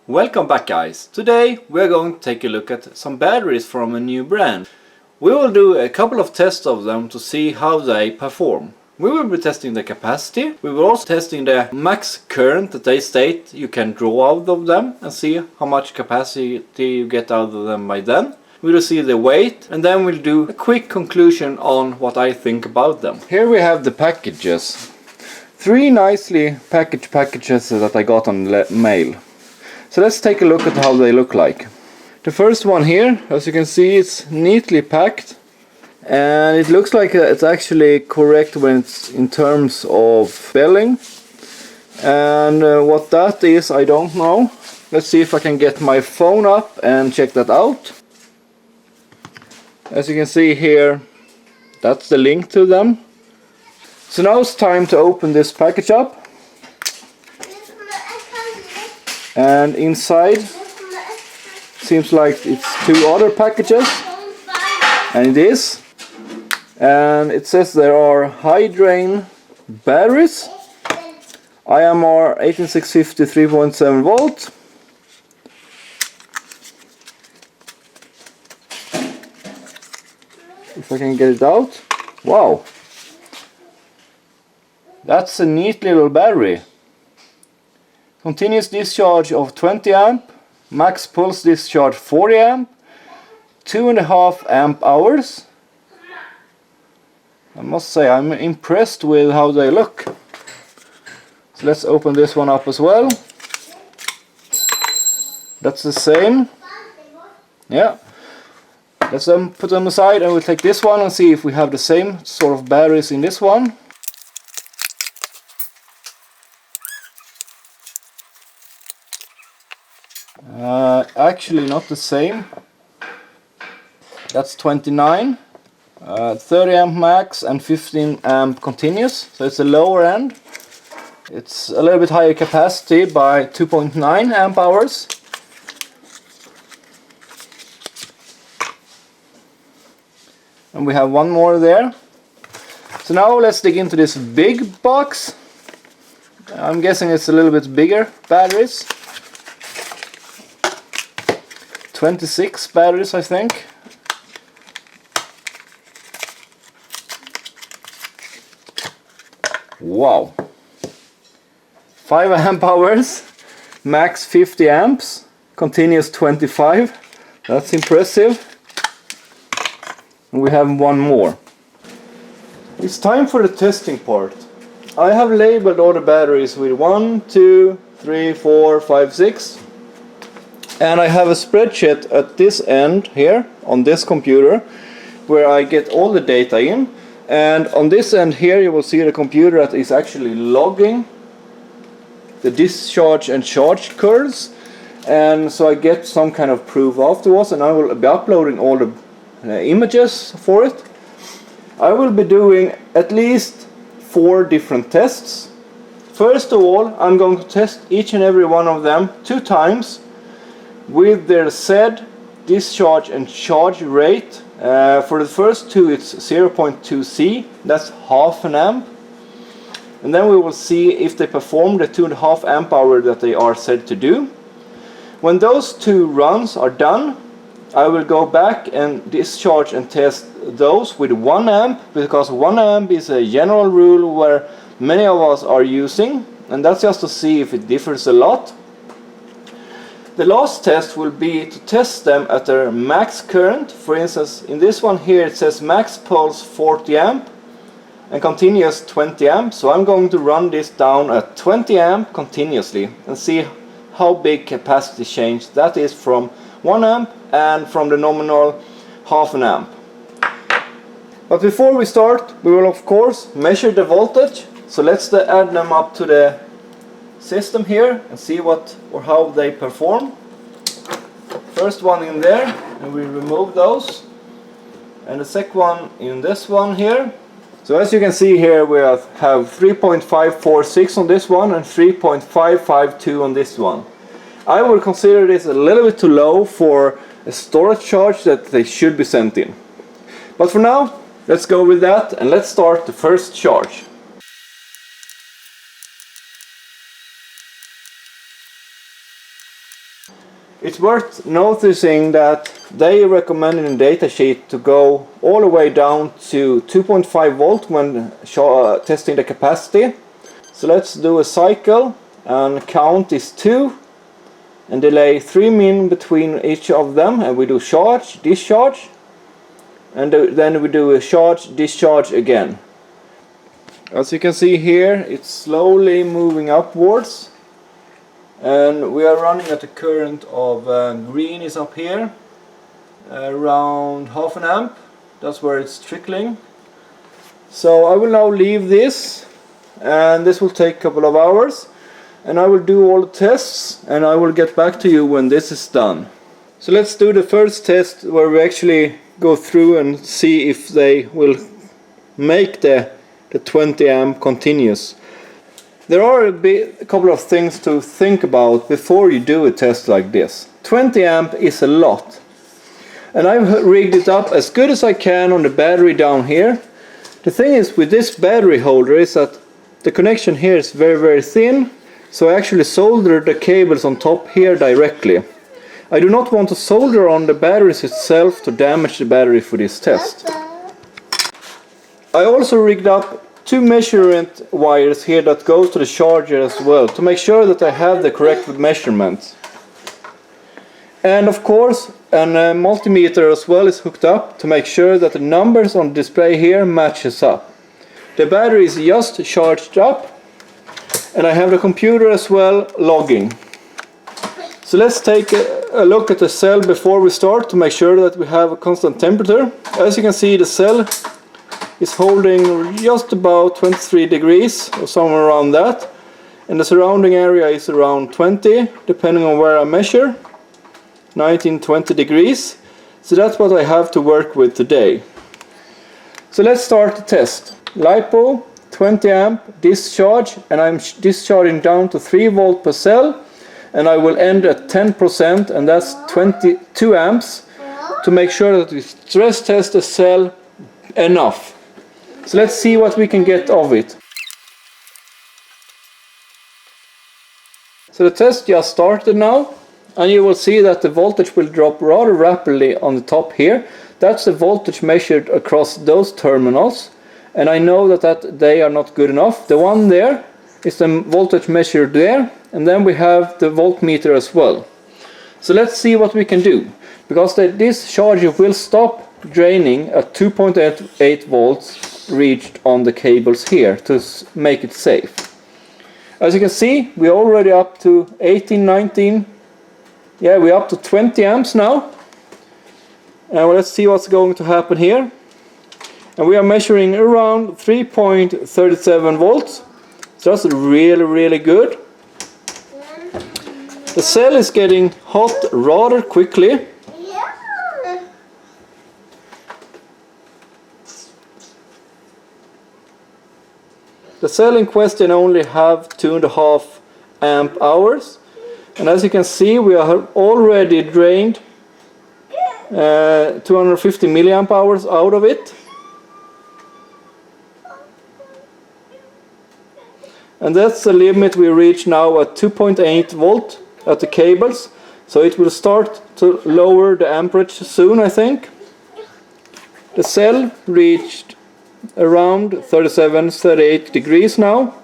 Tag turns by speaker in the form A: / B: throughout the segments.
A: Welcome back, guys. Today we're going to take a look at some batteries from a new brand. We will do a couple of tests of them to see how they perform. We will be testing the capacity. We will also testing the max current that they state you can draw out of them and see how much capacity you get out of them by then. We will see the weight and then we'll do a quick conclusion on what I think about them. Here we have the packages. 3 nicely packaged packages that I got on mail. So let's take a look at how they look like. The first one here, as you can see, it's neatly packed and it looks like it's actually correct when it's in terms of spelling. And what that is, I don't know. Let's see if I can get my phone up and check that out. As you can see here, that's the link to them. So now it's time to open this package up. And inside seems like it's 2 other packages, and it is. And it says there are high drain batteries, IMR 18650 3.7 volt. If I can get it out. Wow, that's a neat little battery. Continuous discharge of 20 amp, max pulse discharge 40 amp, 2.5 amp hours. I must say I'm impressed with how they look. So let's open this one up as well. That's the same. Yeah. Let's put them aside and we'll take this one and see if we have the same sort of batteries in this one. Actually not the same. That's 29, 30 amp max and 15 amp continuous, so it's a lower end. It's a little bit higher capacity by 2.9 amp hours. And we have one more there. So now let's dig into this big box. I'm guessing it's a little bit bigger batteries. 26 batteries, I think. Wow. 5 amp hours, max 50 amps, continuous 25. That's impressive. And we have one more. It's time for the testing part. I have labeled all the batteries with 1, 2, 3, 4, 5, 6. And I have a spreadsheet at this end here on this computer where I get all the data in, and on this end here you will see the computer that is actually logging the discharge and charge curves, and so I get some kind of proof afterwards, and I will be uploading all the images for it. I will be doing at least 4 different tests. First of all, I'm going to test each and every one of them 2 times with their said discharge and charge rate. For the first 2 it's 0.2 C, that's half an amp. And then we will see if they perform the 2.5 amp hour that they are said to do. When those 2 runs are done, I will go back and discharge and test those with 1 amp, because 1 amp is a general rule where many of us are using, and that's just to see if it differs a lot. The last test will be to test them at their max current. For instance, in this one here it says max pulse 40 amp and continuous 20 amp. So I'm going to run this down at 20 amp continuously and see how big capacity change that is from 1 amp and from the nominal half an amp. But before we start, we will of course measure the voltage. So let's add them up to the system here and see what or how they perform. First one in there, and we remove those, and the second one in this one here. So as you can see here, we have 3.546 on this one and 3.552 on this one. I would consider this a little bit too low for a storage charge that they should be sent in. But for now, let's go with that and let's start the first charge. It's worth noticing that they recommend in the datasheet to go all the way down to 2.5 volt when testing the capacity. So let's do a cycle, and count is 2 and delay 3 min between each of them, and we do charge, discharge, and then we do a charge, discharge again. As you can see here, it's slowly moving upwards, and we are running at a current of green is up here, around 0.5 amp. That's where it's trickling. So I will now leave this, and this will take a couple of hours, and I will do all the tests, and I will get back to you when this is done. So let's do the first test where we actually go through and see if they will make the 20 amp continuous. There are a couple of things to think about before you do a test like this. 20 amp is a lot, and I've rigged it up as good as I can on the battery down here. The thing is with this battery holder is that the connection here is very thin, so I actually solder the cables on top here directly. I do not want to solder on the batteries itself to damage the battery for this test. I also rigged up 2 measurement wires here that go to the charger as well, to make sure that I have the correct measurements. And of course a multimeter as well is hooked up to make sure that the numbers on the display here matches up. The battery is just charged up, and I have the computer as well logging. So let's take a look at the cell before we start to make sure that we have a constant temperature. As you can see, the cell is holding just about 23 degrees or somewhere around that, and the surrounding area is around 20, depending on where I measure, 19-20 degrees. So that's what I have to work with today. So let's start the test. LiPo, 20 amp, discharge, and I'm discharging down to 3 volt per cell, and I will end at 10%, and that's 22 amps, to make sure that we stress test the cell enough. So let's see what we can get of it. So the test just started now, and you will see that the voltage will drop rather rapidly on the top here. That's the voltage measured across those terminals, and I know that they are not good enough. The one there is the voltage measured there, and then we have the voltmeter as well. So let's see what we can do, because this charger will stop draining at 2.8 volts reached on the cables here to make it safe. As you can see, we're already up to 18, 19, yeah, we're up to 20 amps now. And let's see what's going to happen here. And we are measuring around 3.37 volts. So that's really good. The cell is getting hot rather quickly. The cell in question only have 2.5 amp hours, and as you can see, we are already drained 250 milliamp hours out of it. And that's the limit we reach now at 2.8 volt at the cables, so it will start to lower the amperage soon, I think. The cell reached around 37-38 degrees now.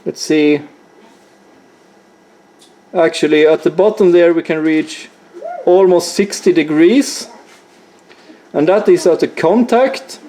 A: Let's see. Actually, at the bottom there we can reach almost 60 degrees, and that is at the contact,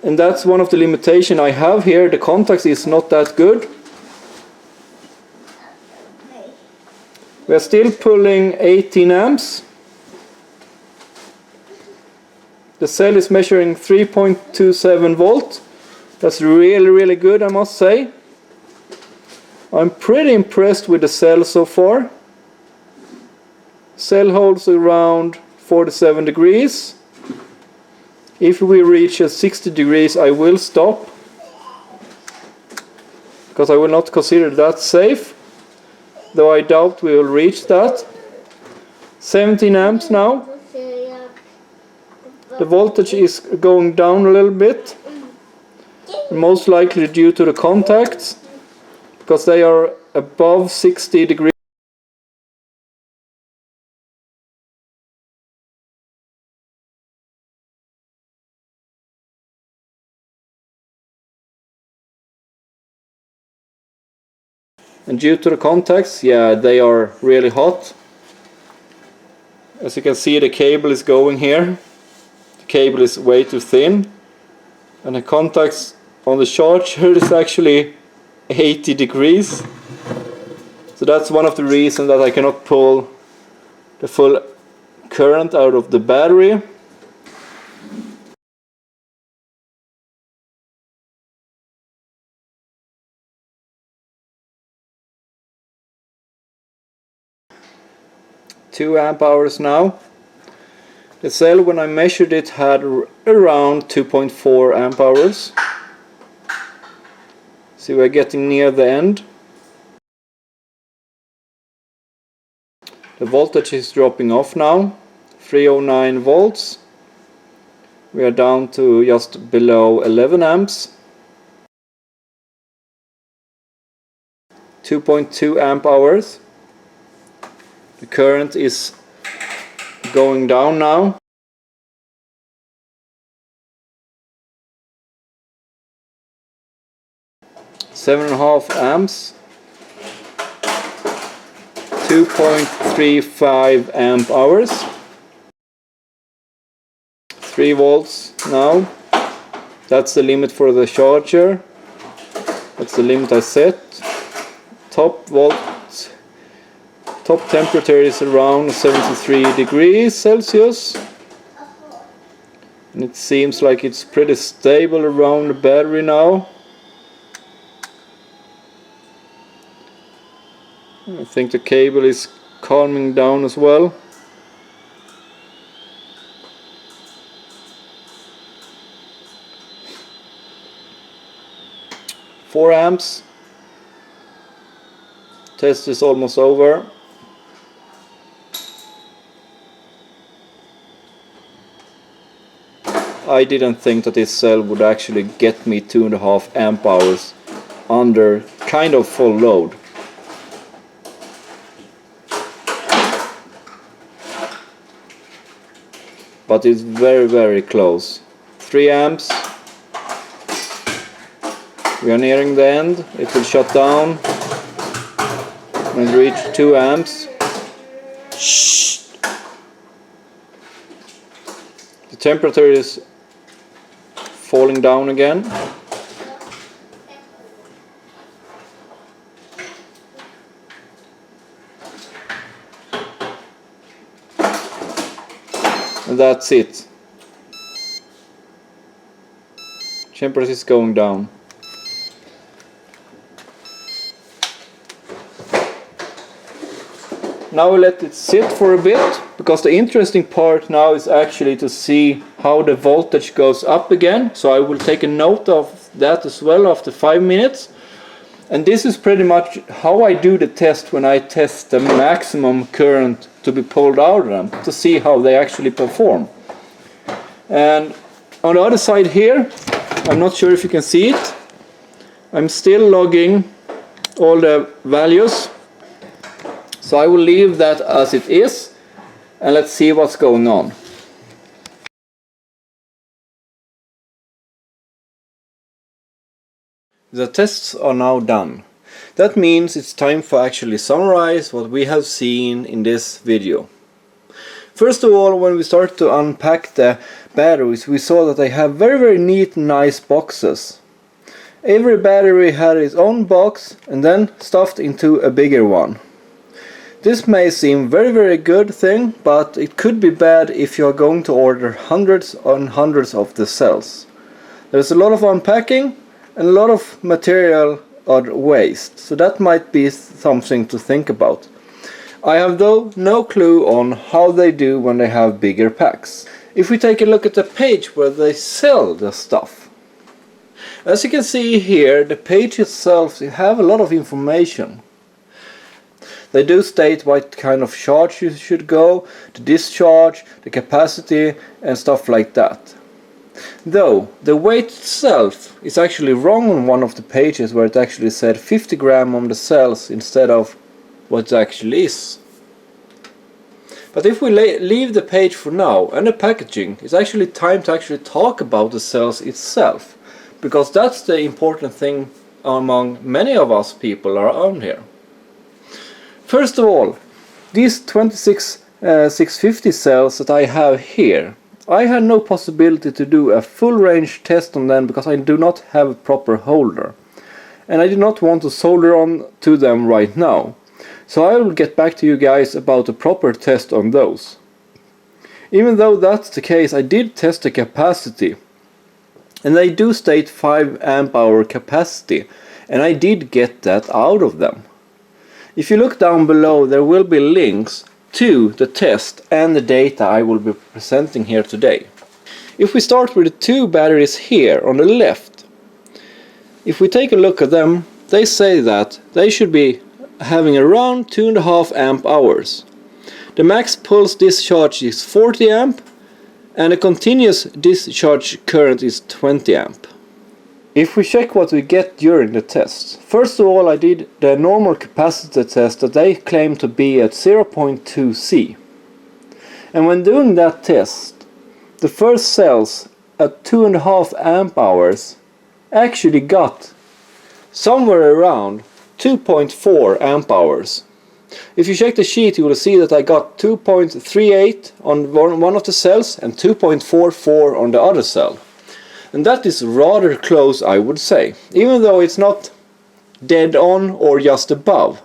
A: and that's one of the limitations I have here. The contact is not that good. We are still pulling 18 amps. The cell is measuring 3.27 volt. That's really good, I must say. I'm pretty impressed with the cell so far. Cell holds around 47 degrees. If we reach 60 degrees, I will stop, because I will not consider that safe, though I doubt we will reach that. 17 amps now. The voltage is going down a little bit, most likely due to the contacts, because they are above 60 degrees. And due to the contacts, yeah, they are really hot. As you can see, the cable is going here. The cable is way too thin. And the contacts on the charger is actually 80 degrees. So that's one of the reasons that I cannot pull the full current out of the battery. Two amp hours now. The cell, when I measured it, had around 2.4 amp hours. So we're getting near the end. The voltage is dropping off now, 309 volts. We are down to just below 11 amps. 2.2 amp hours. The current is going down now. Seven and a half amps. 2.35 amp hours. 3 volts now. That's the limit for the charger. That's the limit I set. Top temperature is around 73 degrees Celsius. And it seems like it's pretty stable around the battery now. I think the cable is calming down as well. Four amps. Test is almost over. I didn't think that this cell would actually get me 2.5 amp hours under kind of full load. But it's very, very close. 3 amps. We are nearing the end. It will shut down when it reaches 2 amps. The temperature is falling down again. And that's it. Temperature is going down. Now we let it sit for a bit, because the interesting part now is actually to see how the voltage goes up again. So I will take a note of that as well after 5 minutes. And this is pretty much how I do the test when I test the maximum current to be pulled out of them, to see how they actually perform. And on the other side here, I'm not sure if you can see it, I'm still logging all the values. So I will leave that as it is, and let's see what's going on. The tests are now done. That means it's time for actually summarize what we have seen in this video. First of all, when we started to unpack the batteries, we saw that they have very neat, nice boxes. Every battery had its own box and then stuffed into a bigger one. This may seem very good thing, but it could be bad if you are going to order hundreds and hundreds of the cells. There's a lot of unpacking and a lot of material or waste, so that might be something to think about. I have though no clue on how they do when they have bigger packs. If we take a look at the page where they sell the stuff, as you can see here, the page itself have a lot of information. They do state what kind of charge you should go, the discharge, the capacity and stuff like that. Though the weight itself is actually wrong on one of the pages, where it actually said 50 grams on the cells instead of what it actually is. But if we leave the page for now and the packaging, it's actually time to actually talk about the cells itself, because that's the important thing among many of us people around here. First of all, these 650 cells that I have here, I had no possibility to do a full range test on them because I do not have a proper holder. And I do not want to solder on to them right now. So I will get back to you guys about a proper test on those. Even though that's the case, I did test the capacity. And they do state 5 amp hour capacity. And I did get that out of them. If you look down below, there will be links to the test and the data I will be presenting here today. If we start with the two batteries here on the left, if we take a look at them, they say that they should be having around 2.5 amp hours. The max pulse discharge is 40 amp and the continuous discharge current is 20 amp. If we check what we get during the test, first of all I did the normal capacity test that they claim to be at 0.2 C. And when doing that test, the first cells at 2.5 amp hours actually got somewhere around 2.4 amp hours. If you check the sheet, you will see that I got 2.38 on one of the cells and 2.44 on the other cell. And that is rather close, I would say, even though it's not dead on or just above.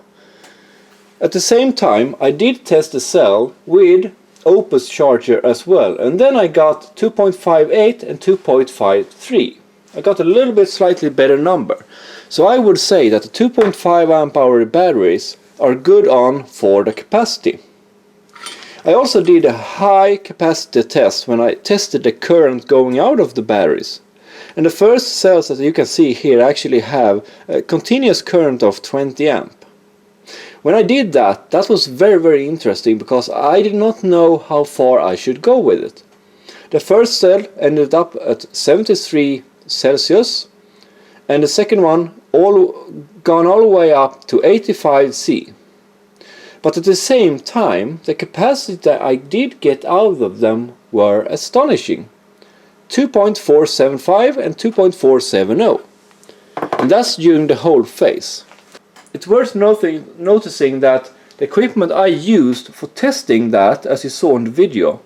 A: At the same time, I did test the cell with Opus charger as well, and then I got 2.58 and 2.53. I got a little bit slightly better number. So I would say that the 2.5 amp hour batteries are good on for the capacity. I also did a high capacity test when I tested the current going out of the batteries. And the first cells that you can see here actually have a continuous current of 20 amp. When I did that, that was very interesting because I did not know how far I should go with it. The first cell ended up at 73 Celsius and the second one gone all the way up to 85 C. But at the same time, the capacity that I did get out of them were astonishing. 2.475 and 2.470. And that's during the whole phase. It's worth noticing that the equipment I used for testing that, as you saw in the video,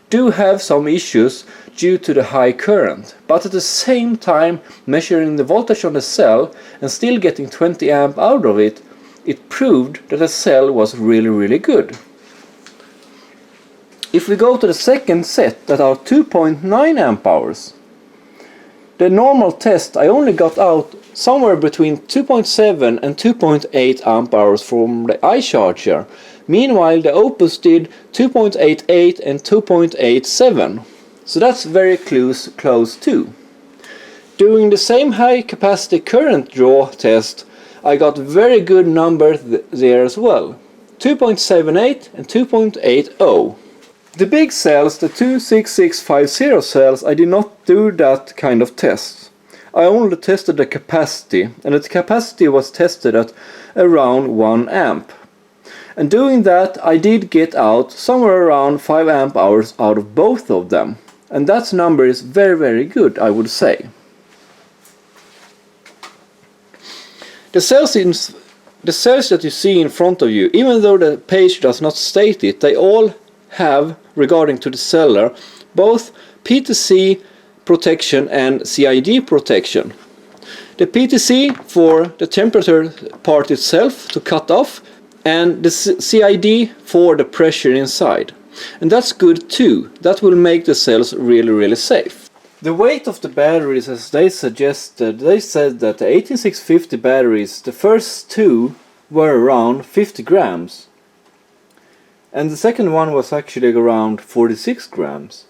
A: do have some issues due to the high current. But at the same time, measuring the voltage on the cell and still getting 20 amp out of it, it proved that the cell was really good. If we go to the second set that are 2.9 amp hours, the normal test I only got out somewhere between 2.7 and 2.8 amp hours from the iCharger. Meanwhile the Opus did 2.88 and 2.87. So that's very close too. Doing the same high capacity current draw test, I got very good numbers there as well. 2.78 and 2.80. The big cells, the 26650 cells, I did not do that kind of test. I only tested the capacity, and the capacity was tested at around 1 amp. And doing that, I did get out somewhere around 5 amp hours out of both of them. And that number is very good, I would say. The cells that you see in front of you, even though the page does not state it, they all have, regarding to the seller, both PTC protection and CID protection. The PTC for the temperature part itself to cut off, and the CID for the pressure inside. And that's good too. That will make the cells really safe. The weight of the batteries, as they suggested, they said that the 18650 batteries, the first two were around 50 grams. And the second one was actually around 46 grams.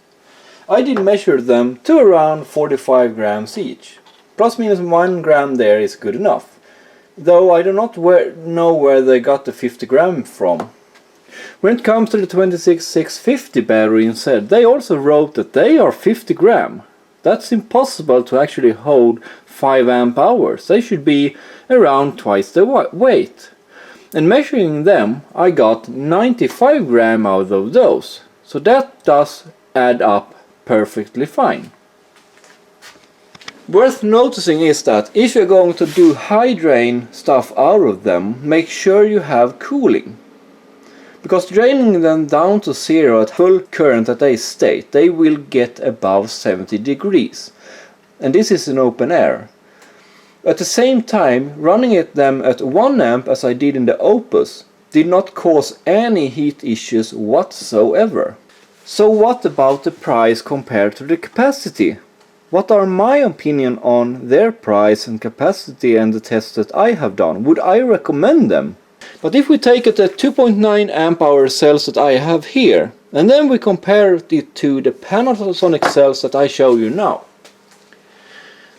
A: I did measure them to around 45 grams each. Plus minus 1 gram there is good enough. Though I do not know where they got the 50 gram from. When it comes to the 26650 battery instead, they also wrote that they are 50 gram. That's impossible to actually hold 5 amp hours. They should be around twice the weight. And measuring them, I got 95 gram out of those. So that does add up perfectly fine. Worth noticing is that if you're going to do high drain stuff out of them, make sure you have cooling. Because draining them down to zero at full current at a state, they will get above 70 degrees. And this is in open air. At the same time, running them at 1 amp as I did in the Opus did not cause any heat issues whatsoever. So what about the price compared to the capacity? What are my opinion on their price and capacity and the tests that I have done? Would I recommend them? But if we take it at 2.9 amp hour cells that I have here, and then we compare it to the Panasonic cells that I show you now.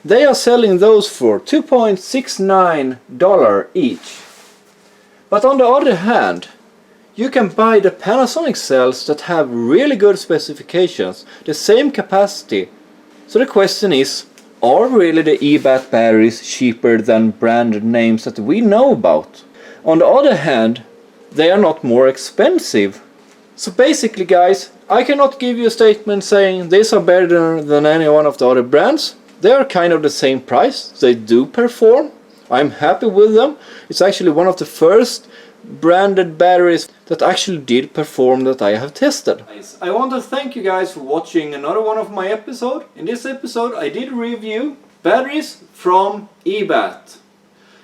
A: They are selling those for $2.69 each. But on the other hand, you can buy the Panasonic cells that have really good specifications, the same capacity. So the question is, are really the Ebat batteries cheaper than branded names that we know about? On the other hand, they are not more expensive. So basically guys, I cannot give you a statement saying these are better than any one of the other brands. They are kind of the same price, they do perform. I'm happy with them. It's actually one of the first branded batteries that actually did perform that I have tested. I want to thank you guys for watching another one of my episodes. In this episode I did review batteries from Ebat.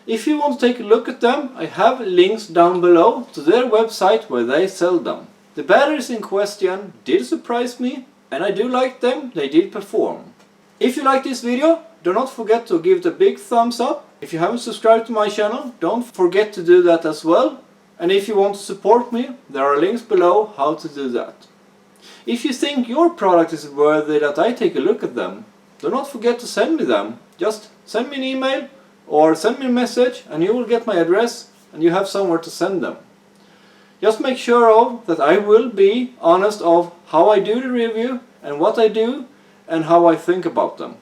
A: If you want to take a look at them, I have links down below to their website where they sell them. The batteries in question did surprise me, and I do like them, they did perform. If you like this video, do not forget to give it a big thumbs up. If you haven't subscribed to my channel, don't forget to do that as well. And if you want to support me, there are links below how to do that. If you think your product is worthy that I take a look at them, do not forget to send me them. Just send me an email or send me a message and you will get my address and you have somewhere to send them. Just make sure that I will be honest of how I do the review and what I do and how I think about them.